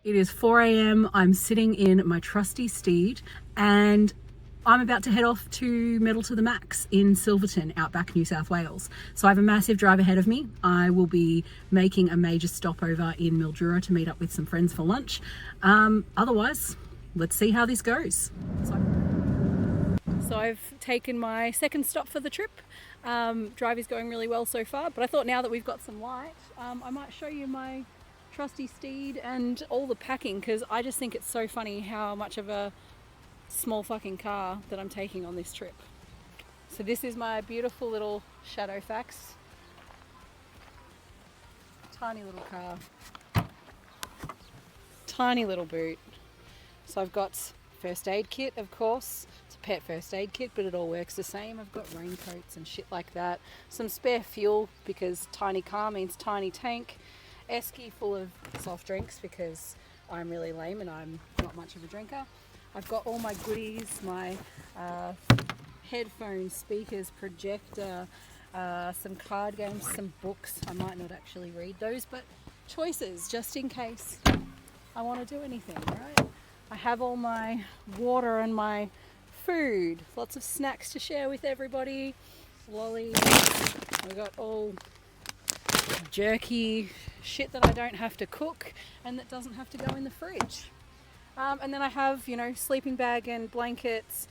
It is 4 a.m. I'm sitting in my trusty steed and I'm about to head off to Metal to the Max in Silverton, outback New South Wales. So I have a massive drive ahead of me. I will be making a major stopover in Mildura to meet up with some friends for lunch. Otherwise, let's see how this goes. So I've taken my second stop for the trip. Drive is going really well so far, but I thought now that we've got some light, I might show you my trusty steed and all the packing, because I just think it's so funny how much of a small fucking car that I'm taking on this trip. So this is my beautiful little Shadowfax. Tiny little car. Tiny little boot. So I've got first aid kit, of course. It's a pet first aid kit, but it all works the same. I've got raincoats and shit like that. Some spare fuel, because tiny car means tiny tank. Esky full of soft drinks, because I'm really lame and I'm not much of a drinker. I've got all my goodies, my headphones, speakers, projector, some card games, some books. I might not actually read those, but choices just in case I want to do anything, right? I have all my water and my food, lots of snacks to share with everybody, lollies. I've got all jerky shit that I don't have to cook and that doesn't have to go in the fridge. And then I have, you know, sleeping bag and blankets,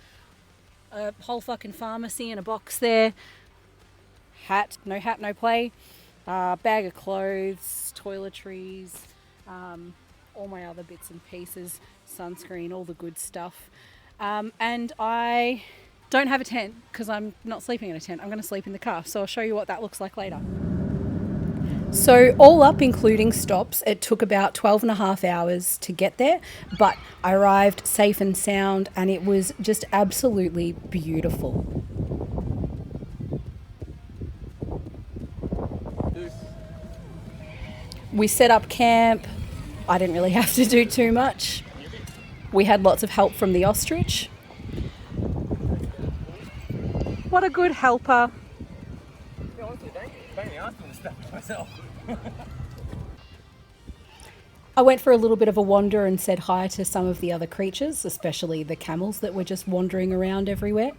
a whole fucking pharmacy in a box there, hat, no play, bag of clothes, toiletries, all my other bits and pieces, sunscreen, all the good stuff. And I don't have a tent because I'm not sleeping in a tent. I'm going to sleep in the car. So I'll show you what that looks like later. So all up, including stops, it took about 12 and a half hours to get there, but I arrived safe and sound and it was just absolutely beautiful. We set up camp. I didn't really have to do too much. We had lots of help from the ostrich. What a good helper. I went for a little bit of a wander and said hi to some of the other creatures, especially the camels that were just wandering around everywhere.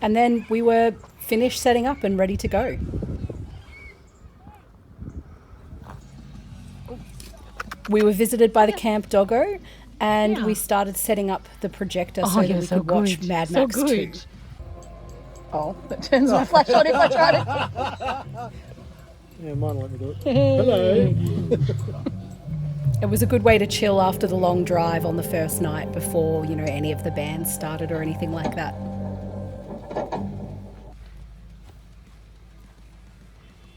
And then we were finished setting up and ready to go. We were visited by the camp doggo, and we started setting up the projector so that we could watch Mad Max 2. Oh, that turns my flash on if I try to. Yeah, mine will let me do it. Hello. It was a good way to chill after the long drive on the first night before, you know, any of the bands started or anything like that.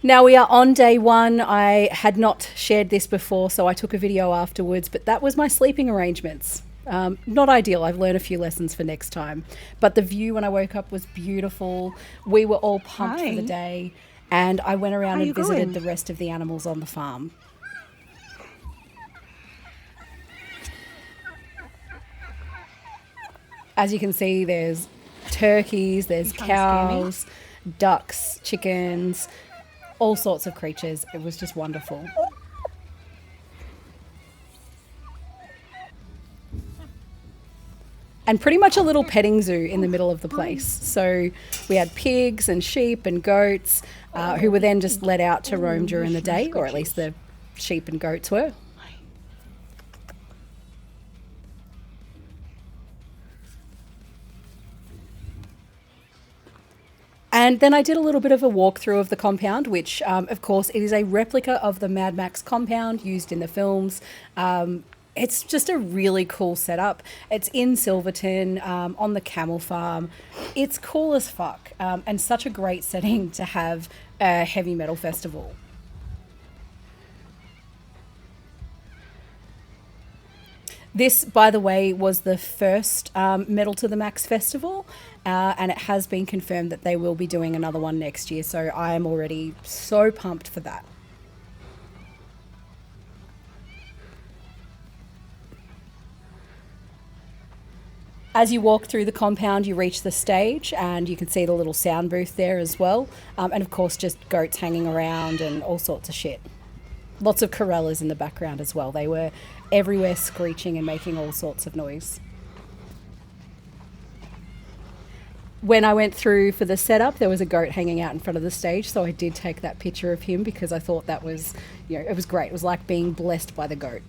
Now we are on day one. I had not shared this before, so I took a video afterwards, but that was my sleeping arrangements. Not ideal. I've learned a few lessons for next time. But the view when I woke up was beautiful. We were all pumped for the day, and I went around and visited the rest of the animals on the farm. As you can see, there's turkeys, there's cows, ducks, chickens, all sorts of creatures. It was just wonderful. And pretty much a little petting zoo in the middle of the place. So we had pigs and sheep and goats who were then just let out to roam during the day, or at least the sheep and goats were. And then I did a little bit of a walkthrough of the compound, which, of course, it is a replica of the Mad Max compound used in the films. It's just a really cool setup. It's in Silverton, on the Camel farm. It's cool as fuck, and such a great setting to have a heavy metal festival. This, by the way, was the first Metal to the Max festival, and it has been confirmed that they will be doing another one next year, so I am already so pumped for that. As you walk through the compound, you reach the stage and you can see the little sound booth there as well. And of course, just goats hanging around and all sorts of shit. Lots of corellas in the background as well. They were everywhere screeching and making all sorts of noise. When I went through for the setup, there was a goat hanging out in front of the stage, so I did take that picture of him because I thought that was, it was great. It was like being blessed by the goat.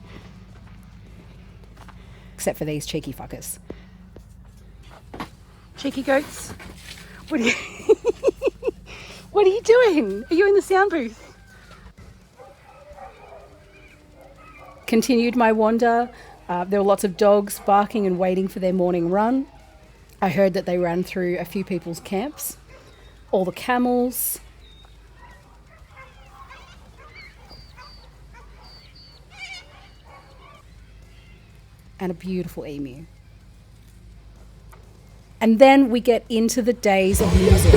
Except for these cheeky fuckers. Cheeky goats. What are you What are you doing? Are you in the sound booth? Continued my wander. There were lots of dogs barking and waiting for their morning run. I heard that they ran through a few people's camps. All the camels. And a beautiful emu. And then we get into the days of music.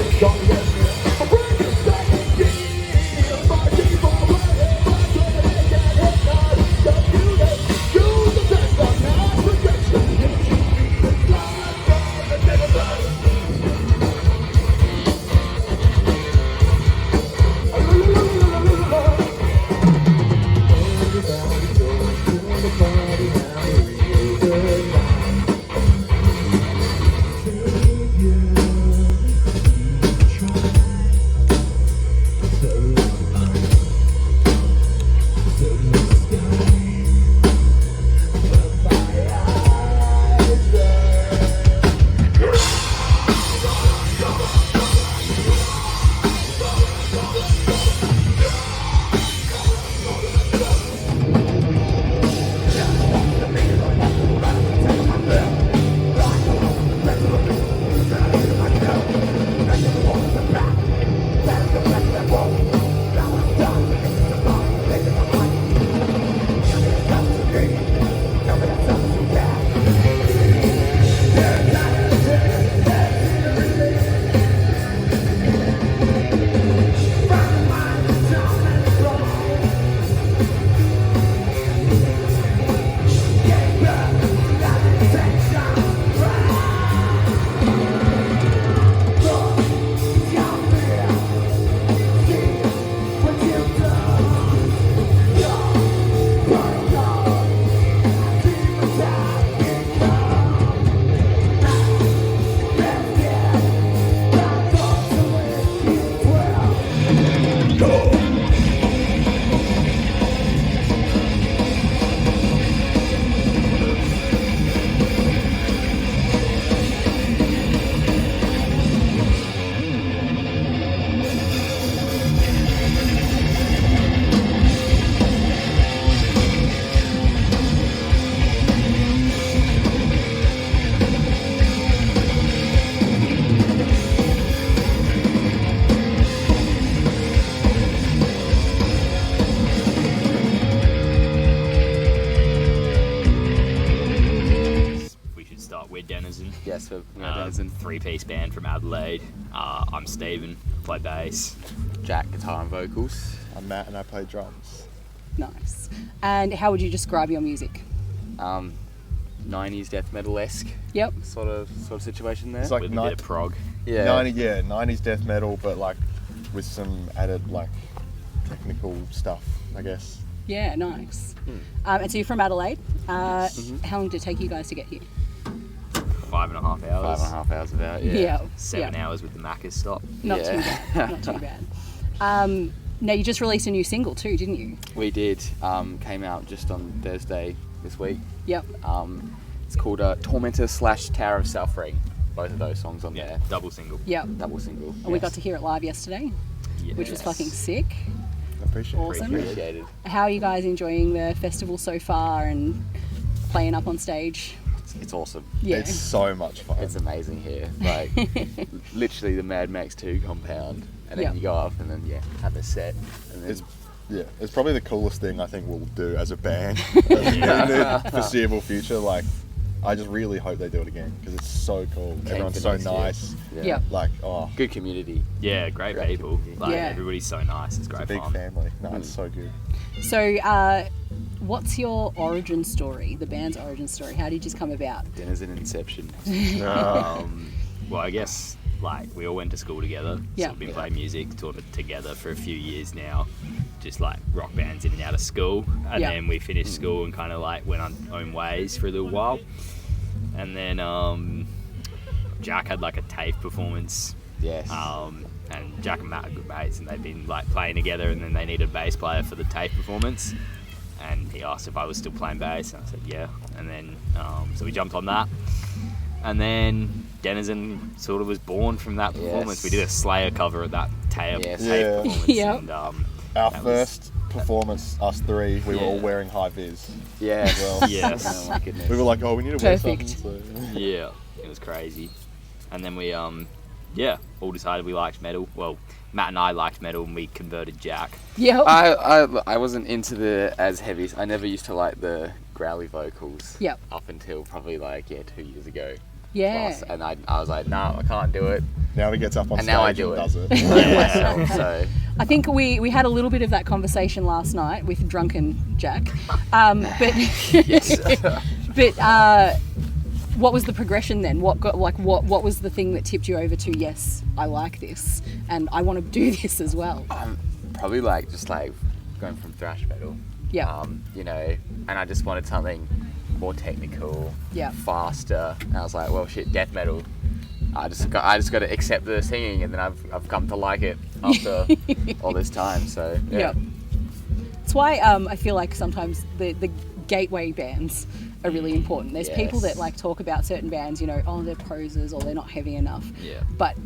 Denazen. Yes, we're Denazen. Three-piece band from Adelaide. I'm Stephen, play bass. Jack, guitar and vocals. I'm Matt and I play drums. Nice. And how would you describe your music? 90s death metal-esque Yep. sort of situation there. It's like With a bit of prog. yeah. 90s death metal, but like with some added like technical stuff, I guess. Yeah, nice. And so you're from Adelaide. How long did it take you guys to get here? 5.5 hours. 5.5 hours about, yeah. 7 hours with the Macca's stop. Not too bad. Not too bad. Now you just released a new single too, didn't you? We did. Came out just on Thursday this week. Yep. It's called Tormentor / Tower of Suffering. Both of those songs on there. Double single. Yep. Double single. And we got to hear it live yesterday, which was fucking sick. Appreciate Awesome. Appreciated. How are you guys enjoying the festival so far and playing up on stage? It's awesome. Yeah. It's so much fun. It's amazing here. Like, literally the Mad Max 2 compound. And then you go up and then, have a set. And then It's probably the coolest thing I think we'll do as a band in the foreseeable future. Like, I just really hope they do it again because it's so cool. Everyone's so nice. Yeah. Like, good community. Yeah, great people. community. Like, Yeah. everybody's so nice. It's great big fun. family. No, it's so good. So what's your origin story, the band's origin story? How did you just come about? Denazen Inception. Well, I guess like we all went to school together. Yeah. So we've been playing music together for a few years now. Just like rock bands in and out of school. And Yeah. then we finished school and kind of like went on own ways for a little while. And then Jack had like a TAFE performance. Yes. And Jack and Matt are good mates, and they've been like playing together, and then they needed a bass player for the TAFE performance. And he asked if I was still playing bass, and I said yeah. And then so we jumped on that. And then Denazen sort of was born from that performance. Yes. We did a Slayer cover at that TAFE Yes. Yeah. performance. Yep. And, Our that was- first performance, us three, we were all Yeah. wearing high vis. Yeah. Well, Yes. Oh my goodness. we were like, oh, we need to wear something. Perfect. So. Yeah, it was crazy. And then we all decided we liked metal. Well, Matt and I liked metal, and we converted Jack. Yeah. I wasn't into the as heavy. I never used to like the growly vocals. Yep. Up until probably 2 years ago. Yeah. Plus, and I was like, no, I can't do it. Now he gets up on And stage now I and do it. does it. Myself, so I think we had a little bit of that conversation last night with drunken Jack. But but what was the progression then? What was the thing that tipped you over to yes, I like this and I want to do this as well? probably just going from thrash metal. Yeah. And I just wanted something more technical, Yeah. faster. And I was like, well, shit, death metal. I just got to accept the singing, and then I've come to like it after all this time. So Yeah. That's why I feel like sometimes the gateway bands are really important. There's people that Yes. talk about certain bands, oh, they're posers or they're not heavy enough. Yeah. But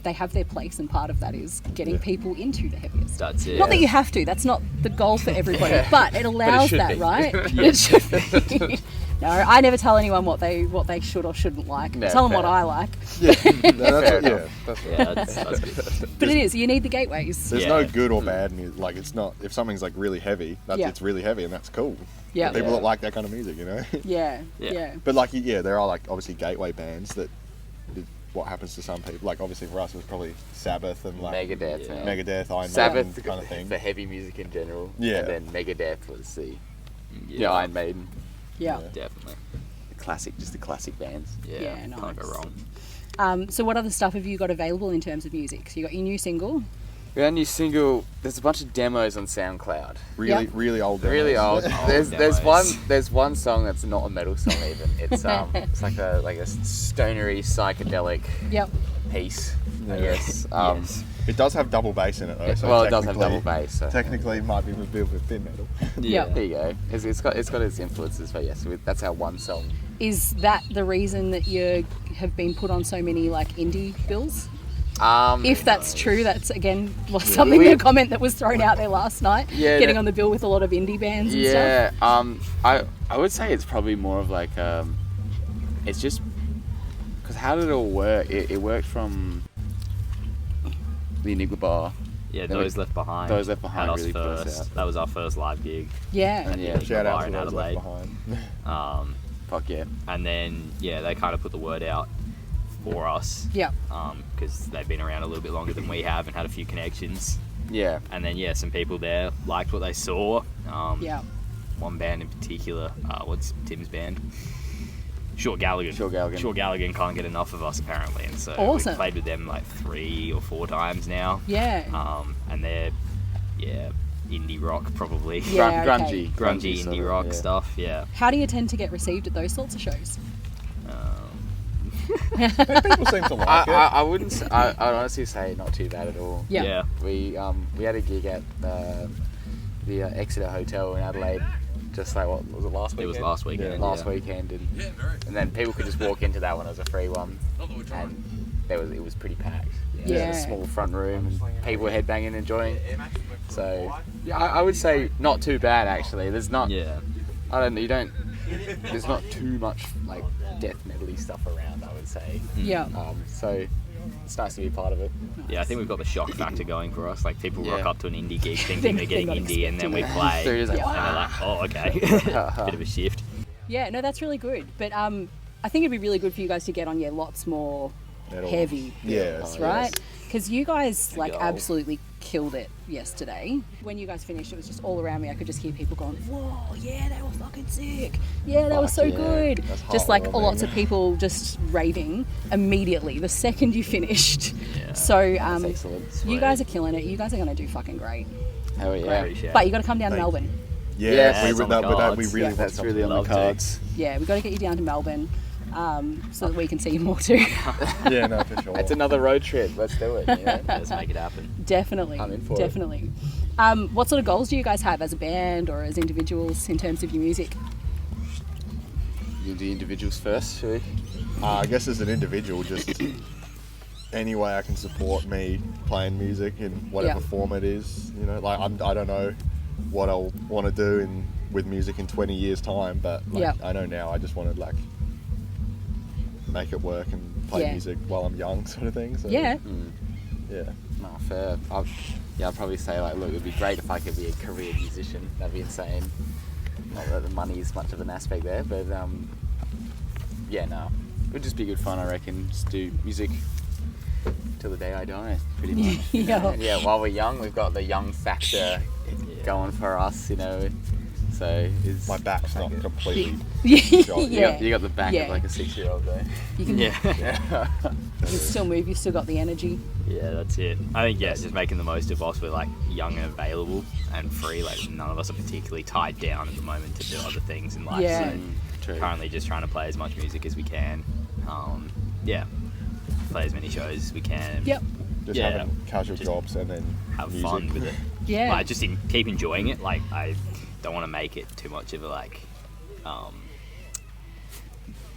they have their place, and part of that is getting people into the heaviest. That's it. Not that you have to. That's not the goal for everybody, but it allows should that, be. right? It should be. No, I never tell anyone what they should or shouldn't like. No, Tell them what fair. I like. Yeah, Fair that's enough. right. Yeah, that's good. But it is. You need the gateways. There's Yeah. no good or bad music. Like, it's not, if something's really heavy, Yeah. it's really heavy, and that's cool. Yeah. People Yeah. that like that kind of music, Yeah. Yeah. Yeah. But there are obviously gateway bands that. What happens to some people? Obviously for us, it was probably Sabbath and Megadeth, Yeah. man. Megadeth, Iron Sabbath Maiden kind of thing. for heavy music in general. Yeah. And then Megadeth was the Yeah, Iron Maiden. Yeah. definitely. Just the classic bands. Yeah, Yeah, can't nice. go wrong. So what other stuff have you got available in terms of music? So you got your new single. We got a new single. There's a bunch of demos on SoundCloud. Really, Yep. really old. Really demos. old. Old There's one song that's not a metal song even. It's it's like a stonery psychedelic Yep. piece, I Yeah. guess. Yes. It does have double bass in it though. So Well, it does have technically- double bass. So. Technically, it might be a bit of thin metal. Yeah. There you go. It's got its influences, but yes, that's our one song. Is that the reason that you have been put on so many indie bills? If that's true, that's again something a comment that was thrown out there last night. Yeah, getting that- on the bill with a lot of indie bands and stuff. Yeah. I would say it's probably more of it's just because how did it all work? It worked from the Enigma Bar. Yeah, Then Those Left Behind. Those Left Behind had us really put us first. out. That was our first live gig. Yeah. And yeah, Shout out Bar to in those left Adelaide. behind. fuck yeah. And then they kind of put the word out for us Yeah. because they've been around a little bit longer than we have and had a few connections. Yeah. And then some people there liked what they saw. Yeah. One band in particular, what's Tim's band? Short Galligan. Short Galligan. Short Galligan can't get enough of us apparently, and so Awesome. we've played with them 3 or 4 times now. Yeah. And they're indie rock probably. Yeah. okay. Grungy sort indie of, rock yeah. stuff. Yeah. How do you tend to get received at those sorts of shows? People seem to like it. I wouldn't. I'd honestly say not too bad at all. Yeah. We had a gig at the Exeter Hotel in Adelaide. Just what was it last It weekend? was last weekend. Yeah. Last weekend, and then people could just walk into that one as a free one, and it was pretty packed. Yeah. It was a small front room, and people were headbanging and enjoying. So yeah, I would say not too bad actually. There's not. Yeah. There's not too much death metal-y stuff around, I would say. Yeah. So it's nice to be part of it. Yeah, I think we've got the shock factor going for us. People rock Yeah. up to an indie gig thinking they're getting They're not indie, and then we expecting play, So you're just like, and they're like, "Oh, okay." Bit of a shift. Yeah. No, that's really good. But I think it'd be really good for you guys to get on lots more Metal. heavy Yeah. bills, right? Because you guys goal. absolutely killed it yesterday. When you guys finished, it was just all around me. I could just hear people going, whoa, yeah, they were fucking sick. Yeah, that was so yeah, good. that's Just like heartwarming. lots of people just raving immediately the second you finished. Yeah. So That's excellent. you guys are killing it. You guys are going to do fucking great. Hell yeah. Appreciate But it. you got to come down to Thank Melbourne. Yeah, Yes, we, it's on that, the we cards. really Yeah, want That's something. really on the Love to. cards. Yeah, we've got to get you down to Melbourne so that we can see you more too. Yeah, no, for sure. It's another road trip. Let's do it. You know? Let's make it happen. Definitely. I'm in for it. Definitely. What sort of goals do you guys have as a band or as individuals in terms of your music? You do individuals first, should we? I guess as an individual, just any way I can support me playing music in whatever Yeah. form it is. You know, like I don't know what I'll want to do with music in 20 years time, but like, Yeah. I know now I just want to like make it work and play Yeah. music while I'm young, sort of thing. So, Yeah. yeah. No, fair. I'd probably say like, look, it'd be great if I could be a career musician. That'd be insane. Not that the money is much of an aspect there, but yeah, no, it would just be good fun. I reckon. Just do music till the day I die, pretty much. You know? Yeah. And yeah, while we're young, we've got the young factor going for us, you know. So it's My back's not completely. Yeah. you got the back Yeah. of like a 6-year-old though. You can, Yeah. you can still move. You've still got the energy. Yeah, that's it. I think, yeah, just making the most of whilst we're like young and available and free. Like, none of us are particularly tied down at the moment to do other things in life. Yeah. So True. currently just trying to play as much music as we can. Yeah, play as many shows as we can. Yep. Just Yeah. having casual Just jobs and then Have music. fun with it. Yeah. Like, just keep enjoying it. Like, I don't want to make it too much of a like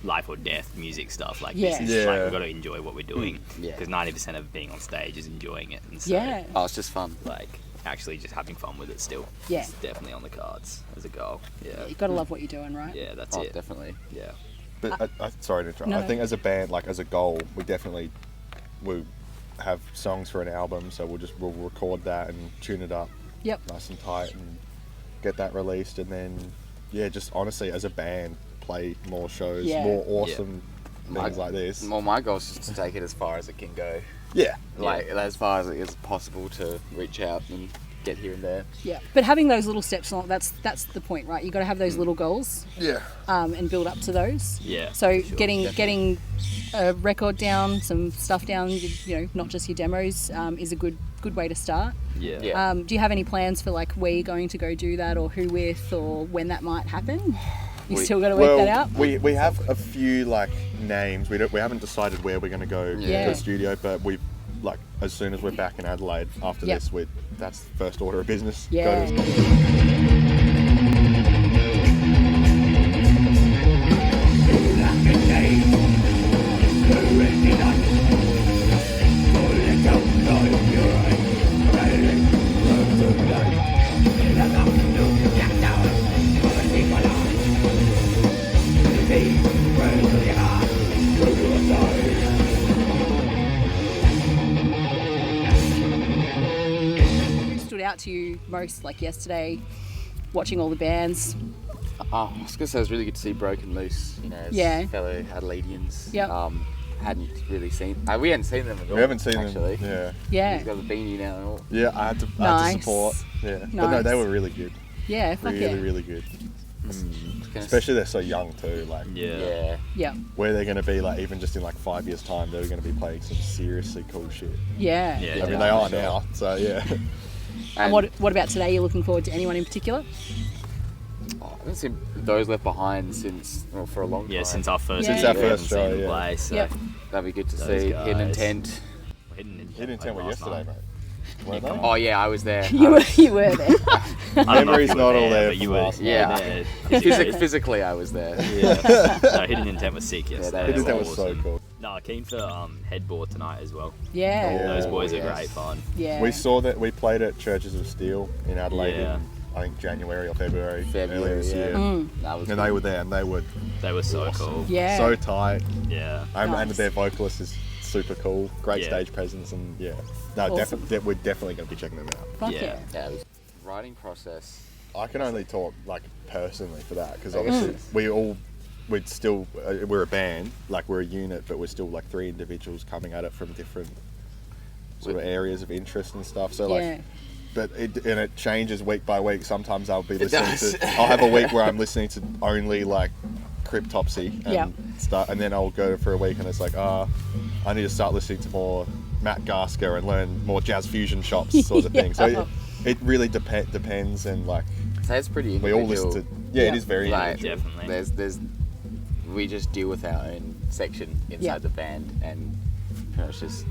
life or death music stuff. Like, Yeah. this is like, Yeah. we've got to enjoy what we're doing. Yeah. Because 90% of being on stage is enjoying it. And so, Yeah. Oh, it's just fun. like, actually just having fun with it still. Yeah. It's definitely on the cards as a goal. Yeah. You've got to love what you're doing, right? Yeah, that's Oh, it. definitely. Yeah. But sorry to interrupt. No, I no. think as a band, like as a goal, we definitely will have songs for an album. So we'll record that and tune it up Yep. nice and tight and get that released. And then yeah, just honestly as a band, play more shows, Yeah. more awesome things like this. Well, my goal is just to take it as far as it can go. Yeah, Like as far as it is possible to reach out and get here and there. Yeah. But having those little steps, that's the point, right? You've got to have those little goals yeah. and build up to those. Yeah. So for sure. getting a record down, some stuff down, you know, not just your demos, is a good way to start. Yeah. Yeah. Do you have any plans for like where you're going to go do that, or who with, or when that might happen? You still got to work that out. We have a few like names. We haven't decided where we're going to go Yeah. to the studio, but we like as soon as we're back in Adelaide after Yep. this, that's the first order of business. Yeah. Go to Who stood out to you most, like yesterday, watching all the bands? Oh, I was gonna say it was really good to see Broken Loose. You know, as Yeah. fellow Adelaideans. Yep. Hadn't really seen. We hadn't seen them at all. We haven't seen actually. them. Yeah. He's got the beanie now and all. Yeah, I had to Nice. support. Yeah, but no, Nice. they were really good. Yeah. Fuck Really, yeah. really good. Gonna Especially they're so young too. Like Yeah. Yeah. where they're going to be, like even just in like 5 years' time, they're going to be playing some seriously cool shit. Yeah. Yeah. I mean, Yeah, they are for sure. now. So yeah. And what about today? You're looking forward to anyone in particular? I haven't seen those left behind for a long time. Yeah, since our first Since gig, our we first haven't show, seen them yeah. play, so Yep. That'd be good to Those see. guys. Hidden Intent. Hidden Intent were last yesterday, night. mate. Weren't Yeah, they? Oh yeah, I was there. You were there. I don't know if Memory's you were not all there but you from were. last night. Yeah. there. Physically, I was there. Yeah. No, Hidden Intent was sick yesterday. that They Hidden were Intent was so awesome. cool. No, keen for headboard tonight as well. Yeah. Yeah. Those boys are yes. great fun. Yeah. We saw that we played at Churches of Steel in Adelaide Yeah. in I think January or February earlier February, this yeah. year. That was And they were there and they were They were so cool. Yeah. so tight. Yeah. And Nice. their vocalist is super cool. Great Yeah. stage presence and yeah. No, Awesome. we're definitely going to be checking them out. Fuck Yeah. yeah. Yeah, it was writing process. I can only talk like personally for that because Mm. obviously we're a band, like we're a unit, but we're still like three individuals coming at it from different sort of areas of interest and stuff. So Yeah. like, but it changes week by week. Sometimes I'll be It listening does. to. I'll have a week where I'm listening to only like Cryptopsy and Yeah. stuff, and then I'll go for a week and it's like, I need to start listening to more Matt Gasker and learn more jazz fusion shops sort of thing. So Yeah. it really depends, and like So it's pretty we individual. all listen to. Yeah, Yeah. it is very Like, individual. Definitely. There's we just deal with our own section inside Yeah. the band and pretty much just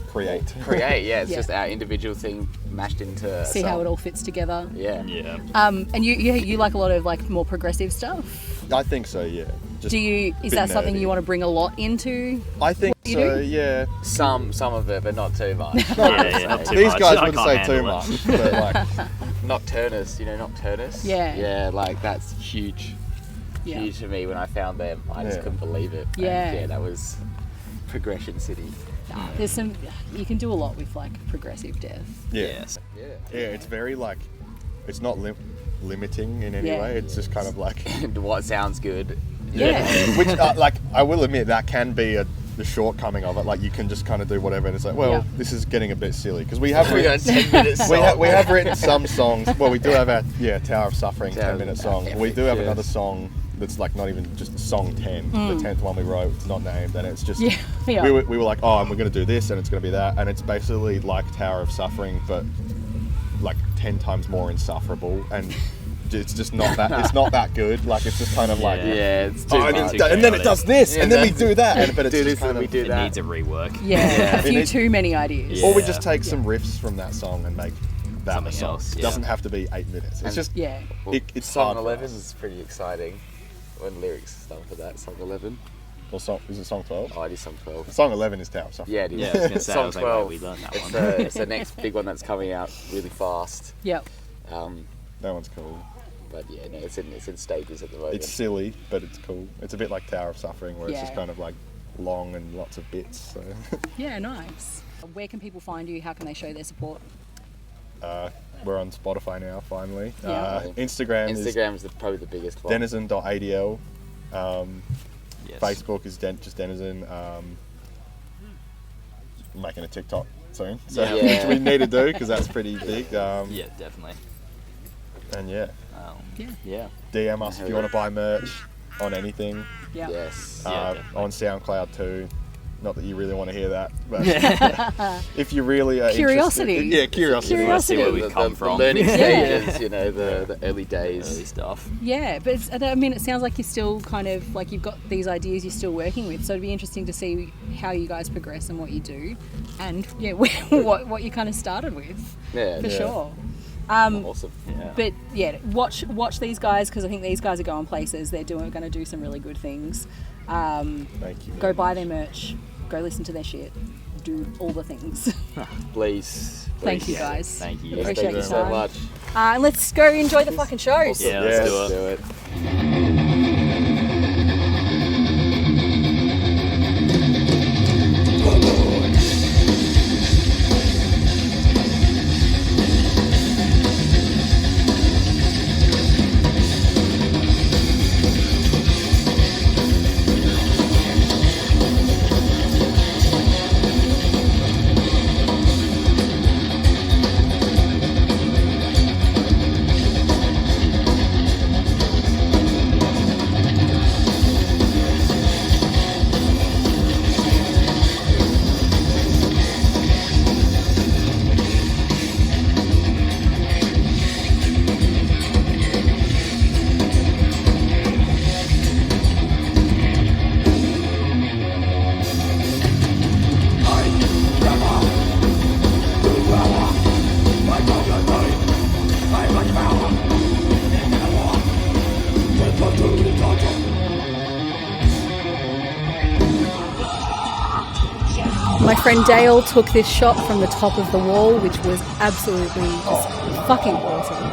Create. create. Yeah, it's Yeah. just our individual thing mashed into a See how song. it all fits together. Yeah. Yeah. And you like a lot of like more progressive stuff. I think so. Yeah. Just Do you? Is bit that something nerdy. you want to bring a lot into? I think you so. do? Yeah. Some of it, but not too much. Yeah, not too These much. guys I wouldn't can't say too handle it. much, but like. Nocturnus, you know Nocturnus? Yeah. Yeah, like that's huge. Yeah. Huge to me when I found them. I just Yeah. couldn't believe it. And Yeah. yeah, that was Progression City. There's some. You can do a lot with like progressive death. Yeah. Yes. Yeah. Yeah, it's very like, it's not limiting in any Yeah. way. It's just kind of like, And what sounds good. Yeah. which like I will admit that can be the shortcoming of it. Like you can just kind of do whatever, and it's like, well, Yeah. this is getting a bit silly because we have We got written, a 10 minutes. we have written some songs. Well, we do have our Tower of Suffering Tower 10-minute of song. Epic, We do have yes. another song that's like not even just song 10. The 10th one we wrote, it's not named, and it's just Yeah, yeah. We were like, oh, and we're going to do this, and it's going to be that, and it's basically like Tower of Suffering, but like 10 times more insufferable, and it's just not that. It's not that good. Like it's just kind of like. Yeah. Yeah, it's too Oh, much. and then it does this, Yeah, and then we that's- do that, and, but it's do just this kind and we of, do It that. needs a rework. Yeah. A few It- too many ideas. or we Yeah. just take some riffs from that song and make that Something a song. else, It yeah. doesn't have to be 8 minutes. It's And- just Yeah. Well, it's song hard for 11 us. is pretty exciting. When lyrics stuff for that, song 11. Or song, is it song 12? Oh, it is song 12. Song 11 is Tower of Suffering. Yeah, it is. Yeah, I was gonna say, I song was like, wait, we learned that it's, one. it's the next big one that's coming out really fast. Yep. That one's cool. But yeah, no, it's in stages at the moment. It's silly, but it's cool. It's a bit like Tower of Suffering, where it's just Yeah. kind of like long and lots of bits. So Yeah. Nice. Where can people find you? How can they show their support? we're on Spotify now, finally. Yeah. Instagram is Instagram is probably the biggest one. Denazen.adl. Yes. Facebook is just Denazen. Making a TikTok soon, so Yeah. which we need to do because that's pretty big. Yeah, definitely. And yeah, Yeah. Yeah. DM us if you want to buy merch on anything. Yeah. Yes. Yeah, definitely. On SoundCloud too. Not that you really want to hear that, but if you really are Curiosity. interested, yeah, curiosity. Let's see where Curiosity. we've come the from. learning Yeah. stages, you know, the early Early days. stuff. Yeah, but I mean, it sounds like you're still kind of like you've got these ideas you're still working with. So it'd be interesting to see how you guys progress and what you do, and yeah, what you kind of started with Yeah, for yeah. sure. Awesome. Yeah. But yeah, watch these guys because I think these guys are going places. They're going to do some really good things. Thank you. Go buy their merch. Go listen to their shit. Do all the things. Please. Thank you guys. Thank you. Yes, Appreciate thank you your so time. much. And let's go enjoy the fucking shows. Yeah, Yes. let's do it. Do it. My friend Dale took this shot from the top of the wall, which was absolutely just fucking awesome.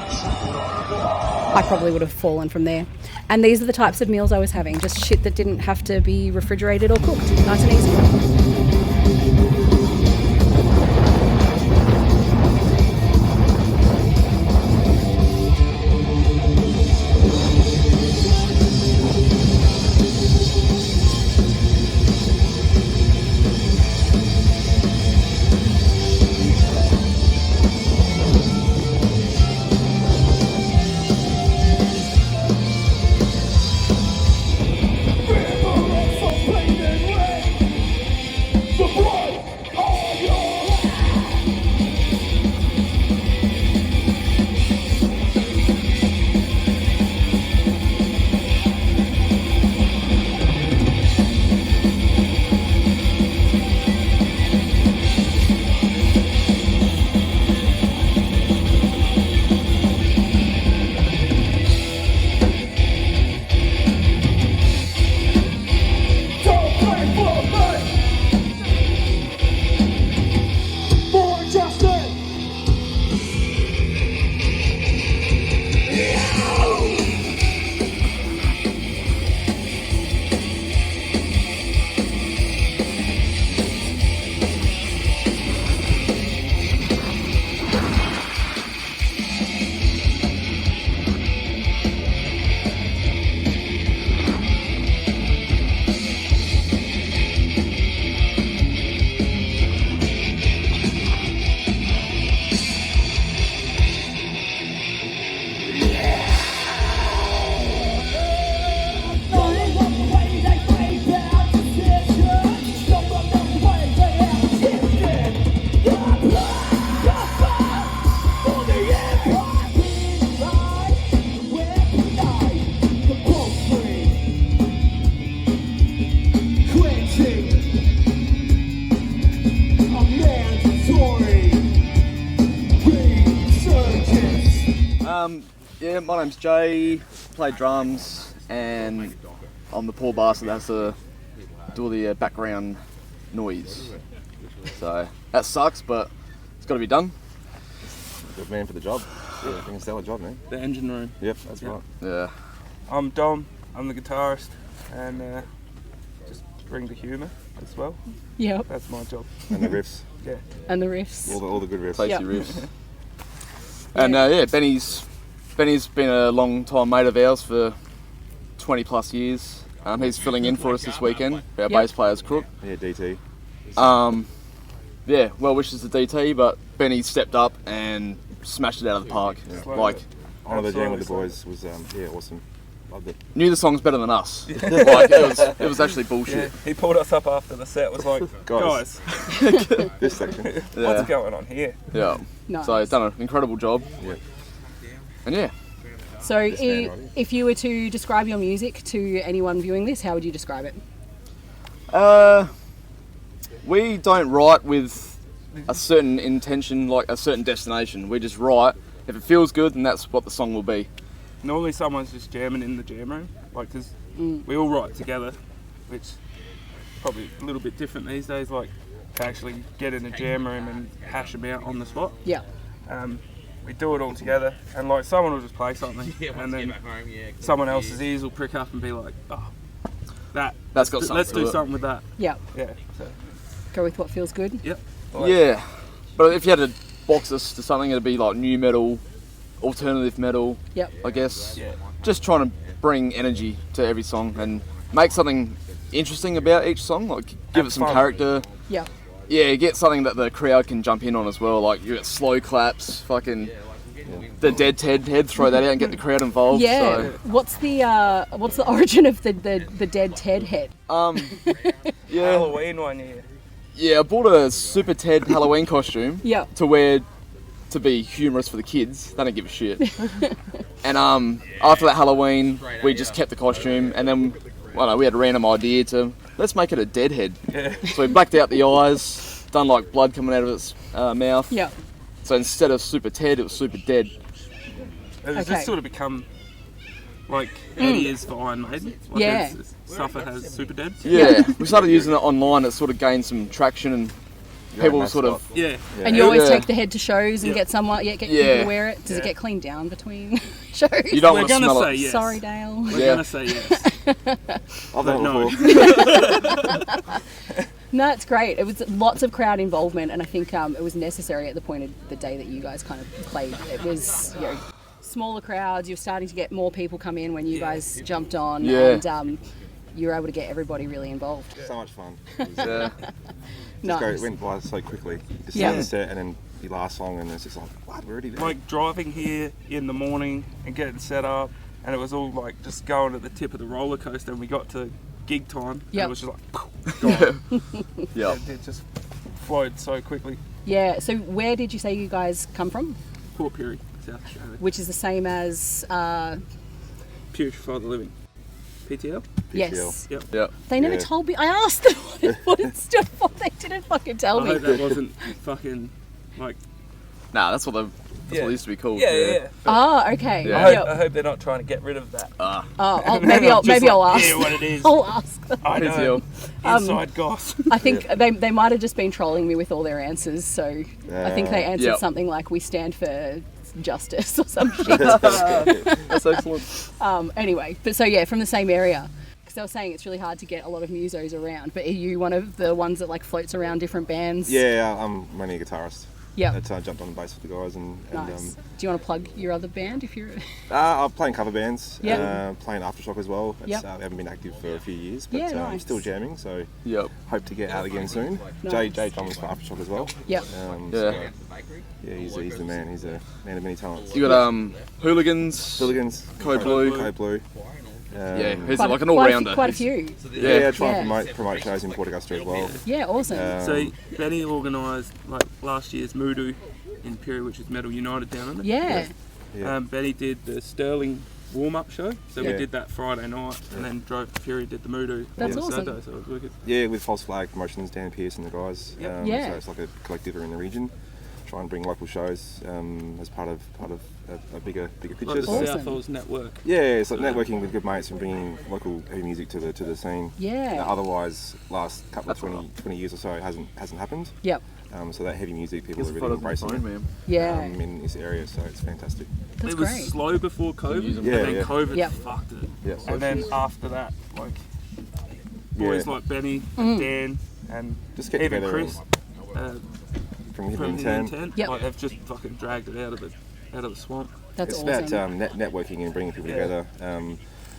I probably would have fallen from there. And these are the types of meals I was having, just shit that didn't have to be refrigerated or cooked. Nice and easy. My name's Jay, play drums, and I'm the poor bastard that has to do all the background noise. So that sucks, but it's got to be done. Good man for the job. Yeah, I think it's a stellar job, man. The engine room. Yep, that's right. Yeah. I'm Dom, I'm the guitarist, and just bring the humour as well. Yep. That's my job. And the riffs. Yeah. And the riffs. All the good riffs. Tasty Yep. riffs. And Benny's been a long time mate of ours for 20 plus years. He's filling in for us this weekend. Our bass player's crook. Yeah, DT. Yeah, well wishes to DT, but Benny stepped up and smashed it out of the park. Yeah. Like, One of the jam with the boys was awesome. Loved it. knew the songs better than us. Like, it was actually Yeah. bullshit. He pulled us up after the set, was like, Guys. guys, This section. what's going on here? Yeah. Nice. So he's done an incredible job. Yeah. And yeah. So if you were to describe your music to anyone viewing this, how would you describe it? We don't write with a certain intention, like a certain destination. We just write. If it feels good, then that's what the song will be. Normally someone's just jamming in the jam room, like, because we all write together, which probably a little bit different these days, like to actually get in a jam room and hash them out on the spot. Yeah. We do it all together, and like someone will just play something, and then someone else's ears will prick up and be like, oh, That's got something let's to do it. something with that. Yeah. Yeah, so, Go with what feels good. yep. Yeah. But if you had to box us to something, it'd be like new metal, alternative metal, Yep. I guess. Yeah. Just trying to bring energy to every song and make something interesting about each song, like give Have it some fun. character. Yeah. Yeah, get something that the crowd can jump in on as well, like you get slow claps, fucking the dead Ted head, throw that out and get the crowd involved. Yeah. So, What's the origin of the dead Ted head? yeah. Halloween one year. Yeah, I bought a Super Ted Halloween costume Yeah. to wear to be humorous for the kids. They don't give a shit. And after that Halloween, we just kept the costume, and then we had a random idea to let's make it a dead head. Yeah. So we blacked out the eyes, done like blood coming out of its mouth. Yeah. So instead of Super Ted, it was Super Dead. It's Okay. just sort of become like Eddie is for Iron Maiden. Like Yeah. Stuff that has Super Dead. Yeah, we started using it online. It sort of gained some traction, and people nice sort of. spot. Yeah. And you always Yeah. take the head to shows and Yeah. get someone, get people Yeah. to wear it. Does it Yeah. get cleaned down between shows? You don't We're want to gonna smell say it. yes. Sorry, Dale. We're Yeah. gonna say yes. I've done No. it before. No, it's great. It was lots of crowd involvement, and I think it was necessary at the point of the day that you guys kind of played. It was, smaller crowds. You were starting to get more people come in when you guys jumped on, Yeah. and you were able to get everybody really involved. So much fun. Yeah. It went by so quickly. Just Yeah. start the set and then the last song, and it's just like, what? We're already there. Like driving here in the morning and getting set up, and it was all like just going at the tip of the roller coaster, and we got to gig time, and Yep. it was just like, gone. Yeah. It just flowed so quickly. Yeah. So where did you say you guys come from? Port Pirie, South Australia. Which is the same as Purify the Living. PTL? yes. Yep. Yeah. They never Yeah. told me. I asked them what it stood for. They didn't fucking tell I me. hope that wasn't fucking like. Nah, that's what it used to be called. Oh, okay. Yeah. I hope they're not trying to get rid of that. Maybe I'll Just I'll like, ask. yeah, what it is. I'll ask them. I know. PTL. Inside goss. I think they might have just been trolling me with all their answers. So I think they answered Yep. something like, "We stand for justice" or some shit. That's excellent. Anyway, but so yeah, from the same area. Because they were saying it's really hard to get a lot of musos around. But are you one of the ones that like floats around different bands? Yeah, I'm mainly a guitarist. Yeah. That's jumped on the bass with the guys and Nice. Do you want to plug your other band if you're? I'm playing cover bands. Yeah. Playing Aftershock as well. Yep. We haven't been active for a few years, but Yeah, I'm nice. still jamming. So Yep. hope to get out again soon. Nice. Jay drums for Aftershock as well. Yep. Yeah. Yeah, he's the man. He's a man of many talents. You got Hooligans. Hooligans, Code Blue. Code Blue. Yeah, he's Quite, like an quite all-rounder. Quite a few. Yeah, try Yeah. and promote shows in Port Augusta as well. Yeah, awesome. So Benny organised like last year's Moodoo in Pirie, which is Metal United down under. yeah. Yeah. Benny did the Sterling warm-up show, so we Yeah. did that Friday night, and then drove to Pirie, did the Moodoo That's on awesome. Saturday, so it was wicked. Yeah, with False Flag Promotions, Dan Pearce and the guys. Yep. Yeah. So it's like a collective in the region. try and bring local shows as part of a bigger picture. Like the So, South Hills network. yeah, it's like networking with good mates and bringing local heavy music to the scene. Yeah. That otherwise, last couple of 20 years or so hasn't happened. Yep. So that heavy music, people Gives are a really photo of my embracing phone, it man. Yeah. in this area. So it's fantastic. That's It was great. slow before COVID, and Yeah, then yeah. COVID Yep. fucked it. Yeah. And then after that, like boys like Benny and Dan and Just get even together Chris from the from the intern. intent, Yep. like they've just fucking dragged it out of the swamp. That's It's awesome. about networking and bringing people Yeah. together,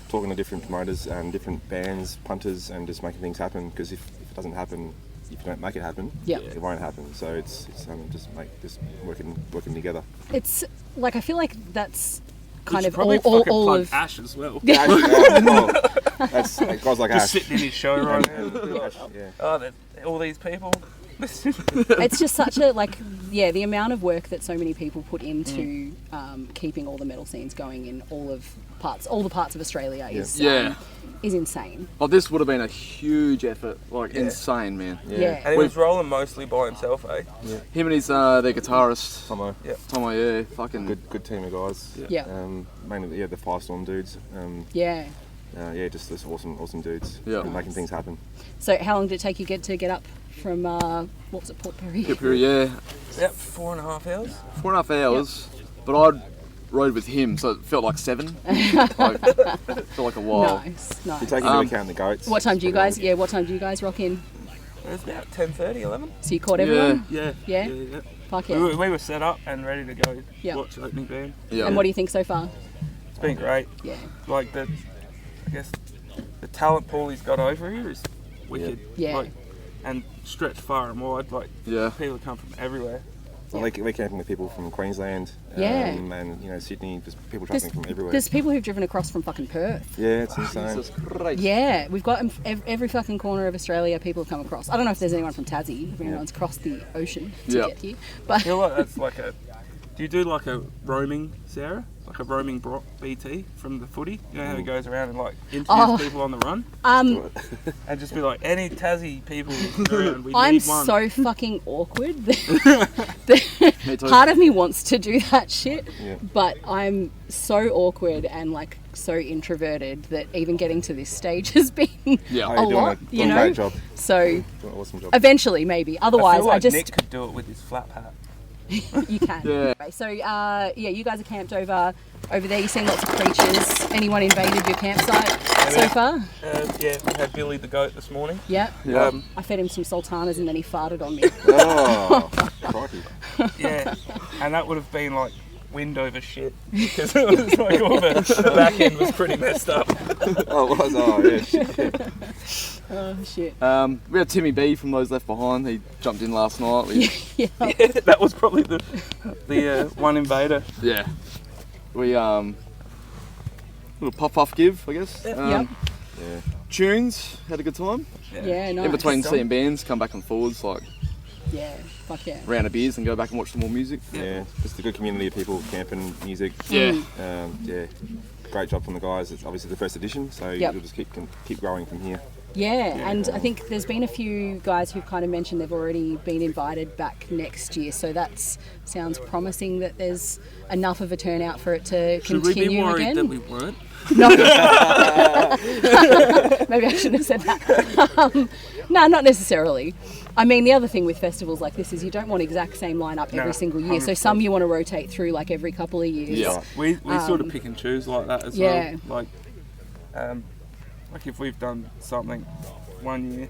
talking to different promoters and different bands, punters, and just making things happen. Because if it doesn't happen, if you don't make it happen, Yeah. it won't happen. So it's just working together. It's like I feel like that's kind We of should probably all fucking plug of Ash as well. That's guys like Just Ash. sitting in his show right now. Yeah. Oh, all these people. it's just such a the amount of work that so many people put into keeping all the metal scenes going in all the parts of Australia is insane. Oh, this would have been a huge effort, like insane, man. Yeah. And he was rolling mostly by himself, eh? Him and his their guitarist, Tomo, Tomo, yeah, fucking good team of guys. Yeah. Mainly the Firestorm dudes. Yeah. Just awesome dudes. Yeah. Making things happen. So how long did it take you to get up from what was it, Port Perry? yeah, Yep, 4.5 hours. 4.5 hours. But I rode with him, so it felt like 7. Felt like a while. Nice. You take into account the goats. What time do you guys rock in? It was about 10:30, 11. So you caught everyone? Yeah. Yeah? yeah. Fuck We yeah. were set up and ready to go Yeah. watch opening band. Yeah. And what do you think so far? It's been great. Yeah. Like I guess the talent pool he's got over here is wicked. Yeah. Like, and stretched far and wide. Like Yeah. people come from everywhere. We're camping with people from Queensland, Yeah. and Sydney. Just people travelling from everywhere. There's people who've driven across from fucking Perth. Yeah, it's insane. Jesus Christ. Yeah, we've got every fucking corner of Australia people have come across. I don't know if there's anyone from Tassie, if anyone's crossed the ocean to Yeah. get here. I But feel like that's like do you do like a roaming, Sarah? Like a roaming BT from the footy? You know how he goes around and like interviews people on the run? And just be like, any Tassie people around, we I'm need one. so fucking awkward. Me too. Part of me wants to do that shit, Yeah. but I'm so awkward and like so introverted that even getting to this stage has been Yeah. a lot, you know? Great job. So Doing an awesome job. eventually, maybe. I Otherwise, feel like I just Nick could do it with his flat hat. you can. Yeah. So you guys are camped over there. You've seen lots of creatures. Anyone invaded your campsite so far? Yeah, we had Billy the goat this morning. Yeah. Yeah. Um, I fed him some sultanas and then he farted on me. Oh, crikey. yeah, and that would have been like wind over shit because it was like all the back end was pretty messed up. Oh, it was. Oh, yeah. Shit. Oh shit. We had Timmy B from Those Left Behind. He jumped in last night. Yeah. Yeah, that was probably the one invader. Yeah. We little puff give, I guess. Yep. Yeah. Tunes, had a good time. Yeah. Nice. In between seeing bands, come back and forwards, like Yeah. Fuck yeah. round of beers and go back and watch some more music. Yeah. Just a good community of people camping, music. Yeah. Yeah. Great job from the guys. It's obviously the first edition, so Yep. you'll just keep growing from here. Yeah, and I think there's been a few guys who've kind of mentioned they've already been invited back next year, so that sounds promising that there's enough of a turnout for it to Should we continue be worried again. that we weren't? No. Maybe I shouldn't have said that. No, not necessarily. I mean, the other thing with festivals like this is you don't want exact same lineup every single year. So 100%. some you want to rotate through like every couple of years. Yeah. We sort of pick and choose like that as Yeah. well. Like if we've done something one year,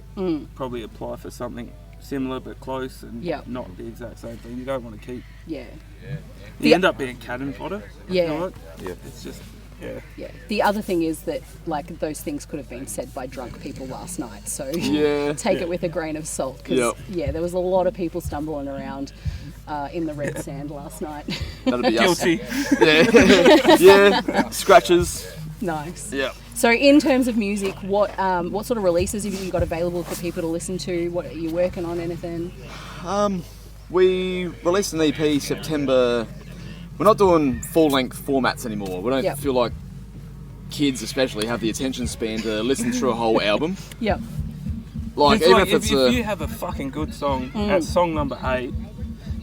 probably apply for something similar but close and Yep. not the exact same thing. You don't want to keep. Yeah. You end up being cannon fodder. Yeah. You know what? Yeah. It's just yeah. Yeah. The other thing is that like those things could have been said by drunk people last night. So Yeah. take it with a grain of salt because Yep. there was a lot of people stumbling around in the red sand last night. That'd be us. Guilty. Yeah. Yeah. Scratches. Nice. Yeah. So in terms of music, what sort of releases have you got available for people to listen to? What are you working on? Anything? We released an EP September. We're not doing full-length formats anymore. We don't Yep. feel like kids, especially, have the attention span to listen through a whole album. Yep. Like It's even like if it's if you have a fucking good song at song number 8,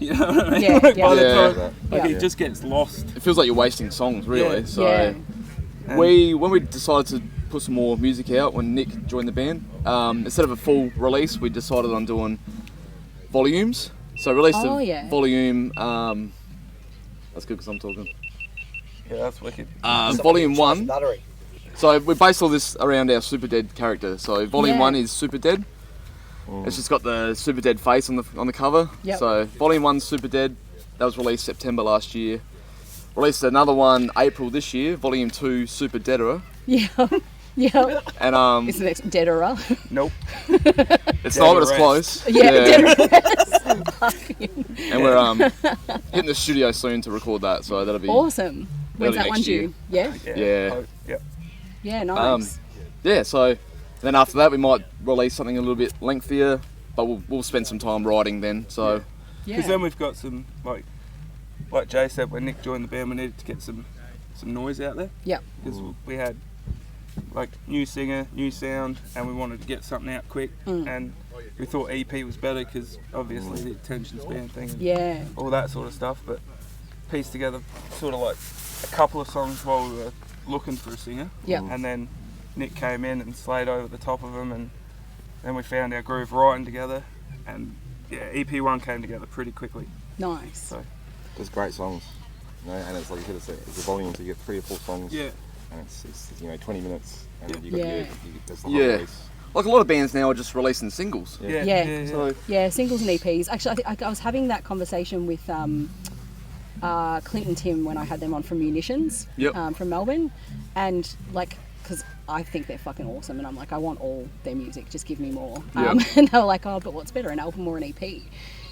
You know what I mean? Yeah, Like, yeah. by the Yeah. time, Yeah. it just gets lost. It feels like you're wasting songs, really. Yeah. So Yeah. And- when we decided to put some more music out when Nick joined the band, instead of a full release, we decided on doing volumes. So released Oh, a yeah. volume. That's good because I'm talking. Yeah, that's wicked. Volume 1. So we based all this around our Super Dead character. So volume Yeah. 1 is Super Dead. It's just got the Super Dead face on the cover. Yep. So volume 1 Super Dead, that was released September last year. Released another one April this year, volume 2 Super Deaderer. Yeah. Yeah. And It's the next Deaderer. Nope. it's not, but it's Deaderess. close. Yeah, And we're hitting the studio soon to record that, so that'll be Awesome. When's Early that one next year. due? Yeah? Yeah. Oh, yeah. Yeah, nice. yeah. So then after that we might release something a little bit lengthier, but we'll spend some time writing then. So Because then we've got some, like Jay said, when Nick joined the band, we needed to get some noise out there. Yep. Because we had like new singer, new sound, and we wanted to get something out quick. And we thought EP was better because obviously the attention span thing and Yeah. all that sort of stuff. But pieced together sort of like a couple of songs while we were looking for a singer. Yep. And then Nick came in and slayed over the top of them, and then we found our groove writing together. And yeah, EP1 came together pretty quickly. Nice. So There's great songs, you know, and it's like you said, it's a volume, so you get 3 or 4 songs. yeah. And it's 20 minutes, and Yeah. you got Yeah. that's the whole Yeah. release. like a lot of bands now are just releasing singles. Yeah. Yeah. So Yeah, singles and EPs. Actually, I was having that conversation with Clint and Tim when I had them on from Munitions Yep. from Melbourne, and like, because I think they're fucking awesome, and I'm like, I want all their music, just give me more. And they were like, oh, but what's better, an album or an EP?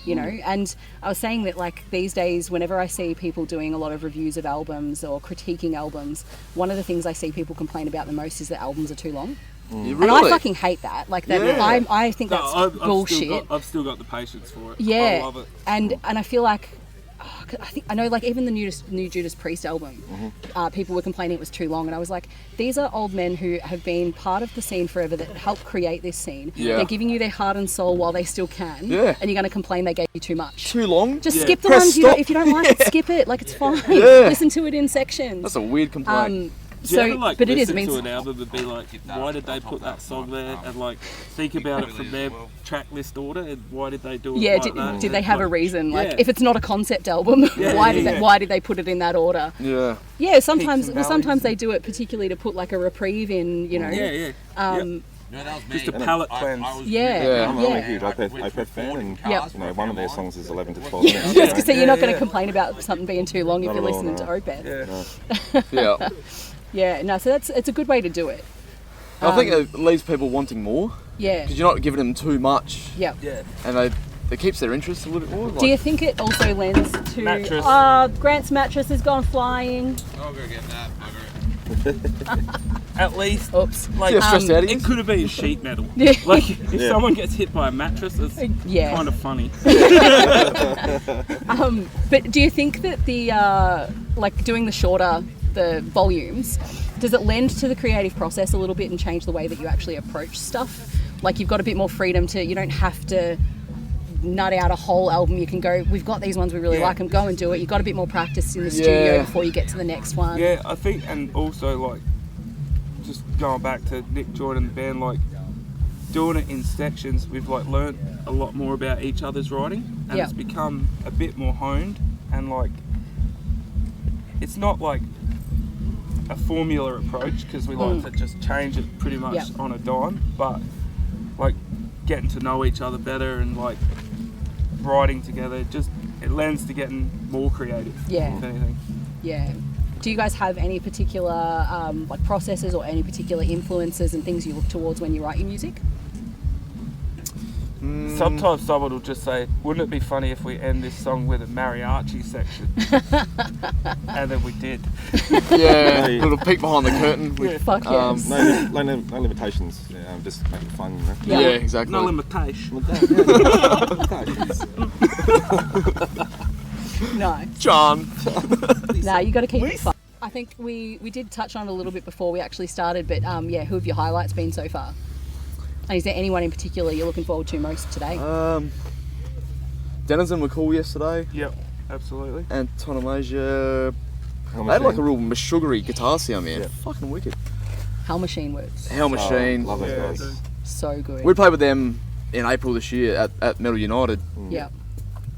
You know, and I was saying that like these days, whenever I see people doing a lot of reviews of albums or critiquing albums, one of the things I see people complain about the most is that albums are too long. you And I really? fucking hate that. Like that, Yeah. I think that's bullshit. I've still got the patience for it. Yeah, I love it. and I feel like I know, like even the new Judas Priest album, people were complaining it was too long, and I was like, these are old men who have been part of the scene forever that helped create this scene. Yeah. They're giving you their heart and soul while they still can. Yeah. And you're going to complain they gave you too much. Too long? Just Yeah. skip the Press ones stop. if you don't like it, skip it. Like it's fine. Yeah. Listen to it in sections. That's a weird complaint. Do you So, ever, like, but it is. listen It to means an album and be like, why did they put that song there? And like, think about it from their track list order and why did they do it yeah. like that? Did they have a reason? Like, Yeah. if it's not a concept album, Yeah, why did they put it in that order? yeah. Yeah, sometimes and well, sometimes valleys. they do it particularly to put like a reprieve in, you know. Yeah, yeah. Just a palate cleanse. Yeah. Yeah. I'm a huge Opeth fan, and Yep. one of their songs is 11 to 12 minutes. I was gonna say you're not going to yeah. complain about something being too long if Not you're at all, listening to no. Opeth. Yeah. Yeah. Yeah, no, so it's a good way to do it. I think it leaves people wanting more Yeah. because you're not giving them too much, Yeah. Yeah. and it keeps their interest a little bit more. Do you think it also lends to Mattress. Grant's mattress has gone flying. At least, Oops. like, Feel stressed out of you? it could have been sheet metal. Yeah. Like, if someone gets hit by a mattress, it's Yeah. kind of funny. But do you think that the like doing the volumes, does it lend to the creative process a little bit and change the way that you actually approach stuff? Like you've got a bit more freedom you don't have to nut out a whole album. You can go, we've got these ones we really Yeah. like, and go and do it. You've got a bit more practice in the studio Yeah. before you get to the next one. Yeah, I think, and also like, just going back to Nick joining the band, like doing it in sections, we've like learnt a lot more about each other's writing, and Yeah. it's become a bit more honed, and like, it's not like a formula approach because we like to just change it pretty much Yeah. on a dime, but like getting to know each other better and like writing together, just it lends to getting more creative. Yeah. If anything. Yeah. Do you guys have any particular like processes or any particular influences and things you look towards when you write your music? Sometimes someone will just say, wouldn't it be funny if we end this song with a mariachi section? And then we did. Yeah, a little peek behind the curtain. With, Fuck yes. No limitations, just make it fun, you know. Yeah. yeah, exactly. No limitation. No. John. No, you got to keep it fun. I think we did touch on it a little bit before we actually started, but yeah, who have your highlights been so far? And is there anyone in particular you're looking forward to most today? Denazen were cool yesterday. Yep, absolutely. And Tonomasia. Hell They had like a Machine. real sugary guitar sound, man. Yeah. Fucking wicked. Hell Machine works Hell Machine. Love those Yeah, guys. dude. so good. We played with them in April this year at Metal United. Yeah.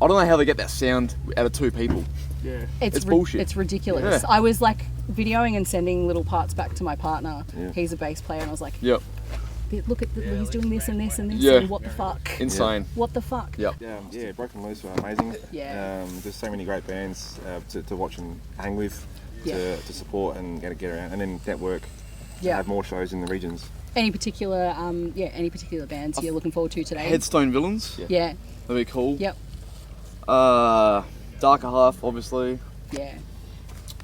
I don't know how they get that sound out of two people. Yeah. It's bullshit. It's ridiculous. Yeah. I was like videoing and sending little parts back to my partner. Yeah. He's a bass player, and I was like, Yep. look at he's doing this and this and this. Yeah. And what the fuck? Insane. What the fuck? Yep. Yeah, Broken Loose were amazing. Yeah. There's so many great bands to watch and hang with, Yeah. to support and get around, and then network. To Yeah. have more shows in the regions. Any particular bands you're looking forward to today? Headstone Villains. Yeah. That'd be cool. Yep. Darker Half, obviously. Yeah.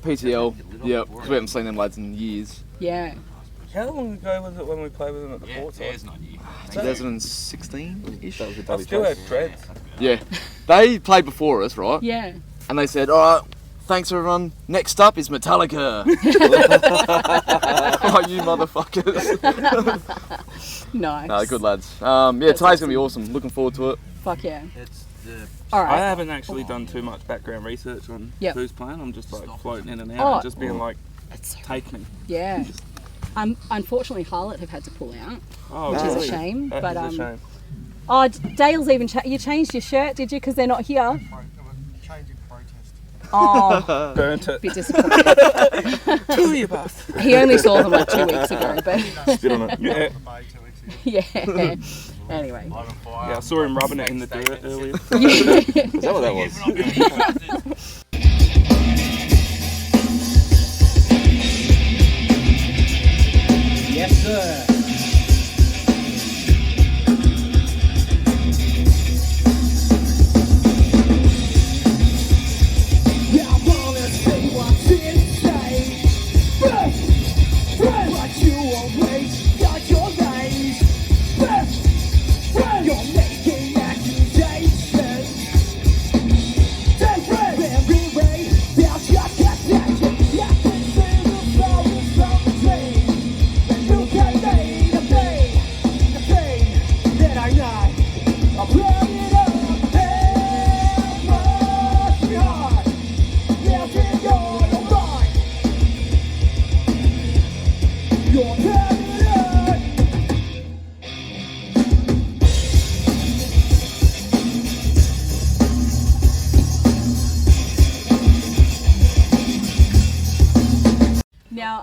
PTL. Yep. Because we haven't seen them lads in years. Yeah. How long ago was it when we played with them at the port side? 2016-ish. That was with I Dubby still Chase. had dreads. Yeah. They played before us, right? Yeah. And they said, all right, thanks everyone. Next up is Metallica. Oh, you motherfuckers. Nice. No, good lads. Yeah, today's going to be awesome. Looking forward to it. Fuck yeah. It's All I right. haven't actually done too much background research on Yep. who's playing. I'm just like floating in and out Oh. and just being like, It's so, take me. yeah. Unfortunately, Harlot have had to pull out, Oh, which is really? a shame. That But is a shame. oh, Dale's even you changed your shirt, did you? Because they're not here. Oh, Burnt it. bit disappointed. Two you both. He only saw them like 2 weeks ago, but Spit on it. Yeah. yeah. Anyway. Yeah, I saw him rubbing it in the dirt earlier. Is that what that was? yes, sir. Now,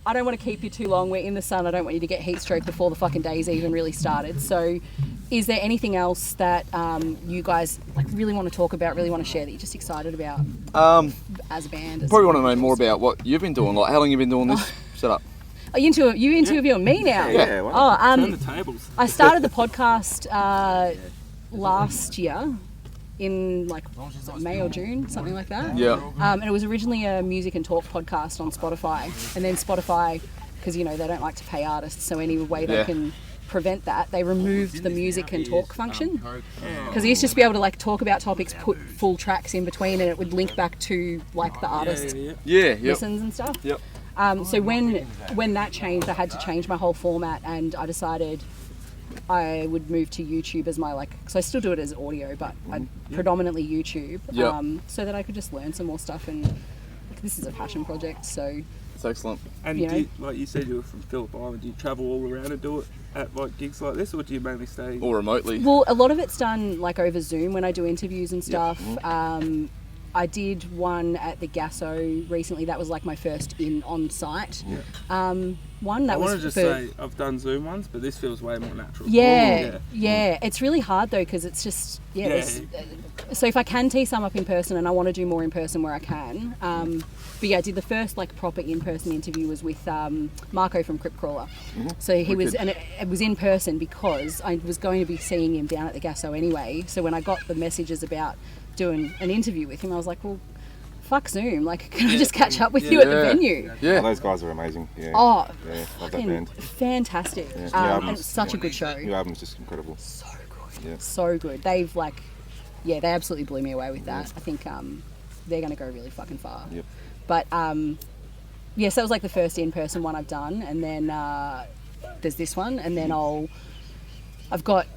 I don't want to keep you too long. We're in the sun. I don't want you to get heat stroke before the fucking day's even really started. So, is there anything else that you guys like really want to talk about, really want to share that you're just excited about as a band? Probably want to know more about what you've been doing. Like, how long you been doing this setup? Are you interviewing me now? Yeah, why not? Turn the tables. I started the podcast last year in like was it May or June, something like that. Yeah. And it was originally a music and talk podcast on Spotify, and then Spotify, because you know they don't like to pay artists, so any way they Yeah. can prevent that, they removed the music and talk function. Because they used to just be able to like talk about topics, put full tracks in between, and it would link back to like the artist Yeah. Yeah, yep. listens and stuff. Yep. So when that changed, I had to change my whole format, and I decided I would move to YouTube as my because I still do it as audio, but I predominantly YouTube, Yep. so that I could just learn some more stuff. And this is a passion project, so It's excellent. And You know? do you, like you said, you were from Phillip Island. Do you travel all around and do it at like gigs like this, or do you mainly stay? Or remotely. well, a lot of it's done like over Zoom when I do interviews and stuff. I did one at the Gasso recently. That was like my first on-site one. That I was want to just for, say I've done Zoom ones, but this feels way more natural. Yeah. It's really hard though because it's just Yeah. So if I can tee some up in person, and I want to do more in person where I can. But yeah, I did the first like proper in-person interview was with Marco from Crypt Crawler. So he was, and it was in person because I was going to be seeing him down at the Gasso anyway. So when I got the messages about doing an interview with him, I was like, well, fuck Zoom. Like, can I just catch up with you at the venue? Oh, Yeah. those guys are amazing. Yeah. Oh, yeah, love that fucking band. fantastic. Yeah. New And album's- it's such a good show. New album's just incredible. So good. Yeah. So good. They've they absolutely blew me away with that. I think they're going to go really fucking far. Yep. But yes, that was like the first in-person one I've done, and then there's this one, and then I've got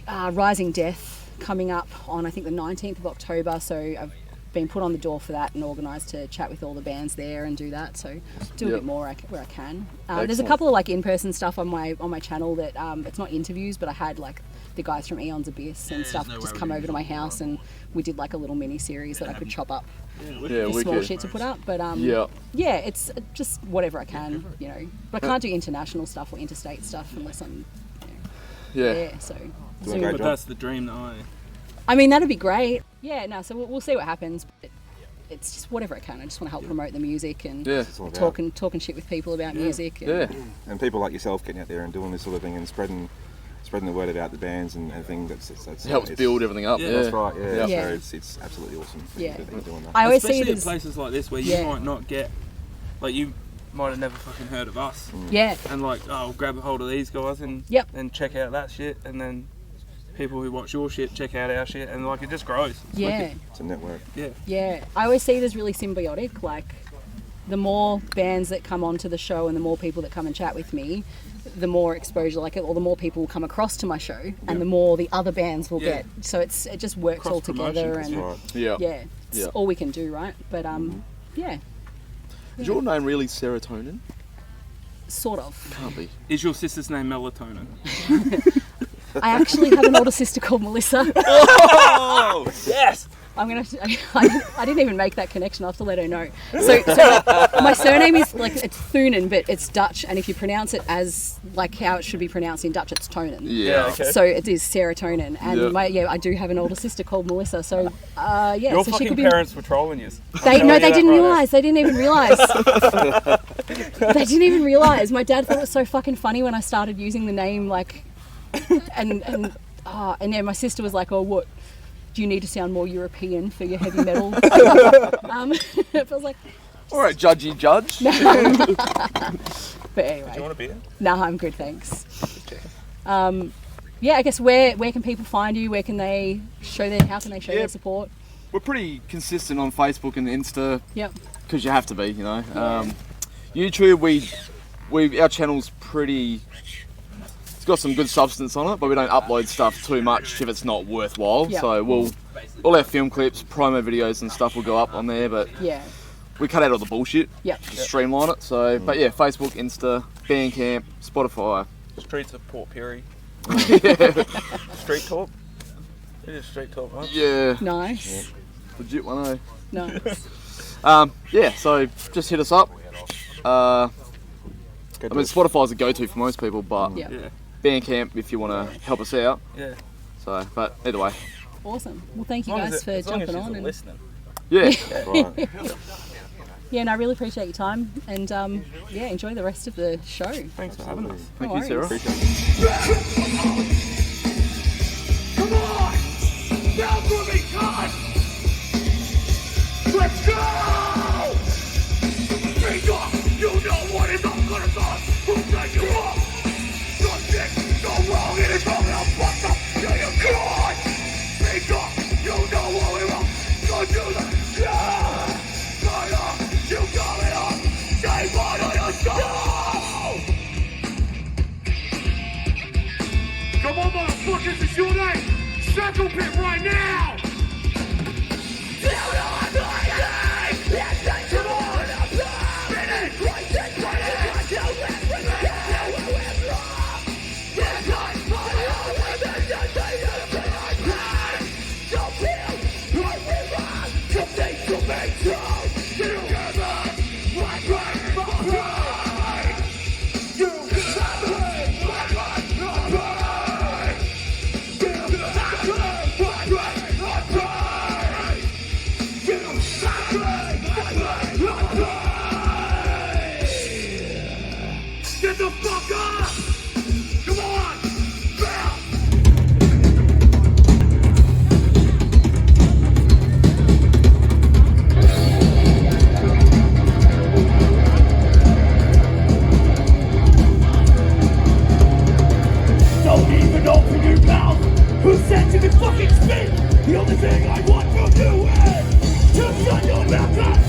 Rising Death coming up on, I think, the 19th of October. So I've been put on the door for that and organised to chat with all the bands there and do that. So do a bit more where I can. There's a couple of like in-person stuff on my channel that it's not interviews, but I had like the guys from Eon's Abyss and stuff just come over to my house and we did like a little mini series that I could chop up small shit to put up. But it's just whatever I can, you know. But I can't do international stuff or interstate stuff unless I'm there. So But that's the dream that I mean, that'd be great. Yeah, no, so we'll see what happens. But it's just whatever I can. I just want to help promote the music and talking shit with people about music. And people like yourself getting out there and doing this sort of thing and spreading the word about the bands and everything. That's helps build everything up. That's right. Yeah. So it's absolutely awesome. Yeah. That you're doing that. I always especially see in places like this where you might not get, like you might have never fucking heard of us. Yeah. And like, oh, grab a hold of these guys and check out that shit, and then people who watch your shit check out our shit, and like it just grows. It's a network. Yeah. I always see it as really symbiotic. Like, the more bands that come onto the show and the more people that come and chat with me, the more exposure, or the more people will come across to my show, and the more the other bands will get. So it just works all together, and it's all we can do, right? But Is your name really Serotonin? Sort of. Can't be. Is your sister's name Melatonin? I actually have an older sister called Melissa. Oh, yes! I didn't even make that connection. I'll have to let her know. So my surname is it's Thunen, but it's Dutch, and if you pronounce it as like how it should be pronounced in Dutch, it's Tonen. Yeah. Okay. So it is serotonin, and I do have an older sister called Melissa. So your so fucking she could be. parents were trolling you. They didn't realise. They didn't even realise. They didn't even realise. My dad thought it was so fucking funny when I started using the name and then my sister was like, "Oh, what? Do you need to sound more European for your heavy metal?" I was like, all right, judgy judge. But anyway. Do you want a beer? No, I'm good, thanks. I guess where can people find you? How can they show their support? We're pretty consistent on Facebook and Insta. Yep. Because you have to be, you know. YouTube, our channel's pretty. It's got some good substance on it, but we don't upload stuff too much if it's not worthwhile. Yep. So all our film clips, promo videos and stuff will go up on there, but we cut out all the bullshit. Just streamline it. So, but yeah, Facebook, Insta, Bandcamp, Spotify. Streets of Port Pirie. Street talk. It is street talk, right? Yeah. Nice. Legit one, eh? Nice. So just hit us up. I mean, Spotify's a go-to for most people, but Bandcamp if you want to help us out. Yeah. So, but either way. Awesome. Well, thank you guys for jumping on. And listening. Yeah. Right. yeah, and I really appreciate your time, and enjoy the rest of the show. Thanks for having us. Thank you, Sarah. Appreciate it. Come on! Now for me, God! Let's go! Speak up! You know what is up gonna cost! Who set you up? Something so wrong, it is wrong, now fucked up! Yeah, you're gone! Speak up! You know what we want! Go do the... Yeah! Sign up! You got it up! Say what on your soul! Come on, motherfuckers, it's your night! Circle pit right now! Get the fuck up! Come on! Bounce! Don't even open your mouth! Who said you could fucking speak? The only thing I want from you is to shut your mouth up!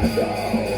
Metal.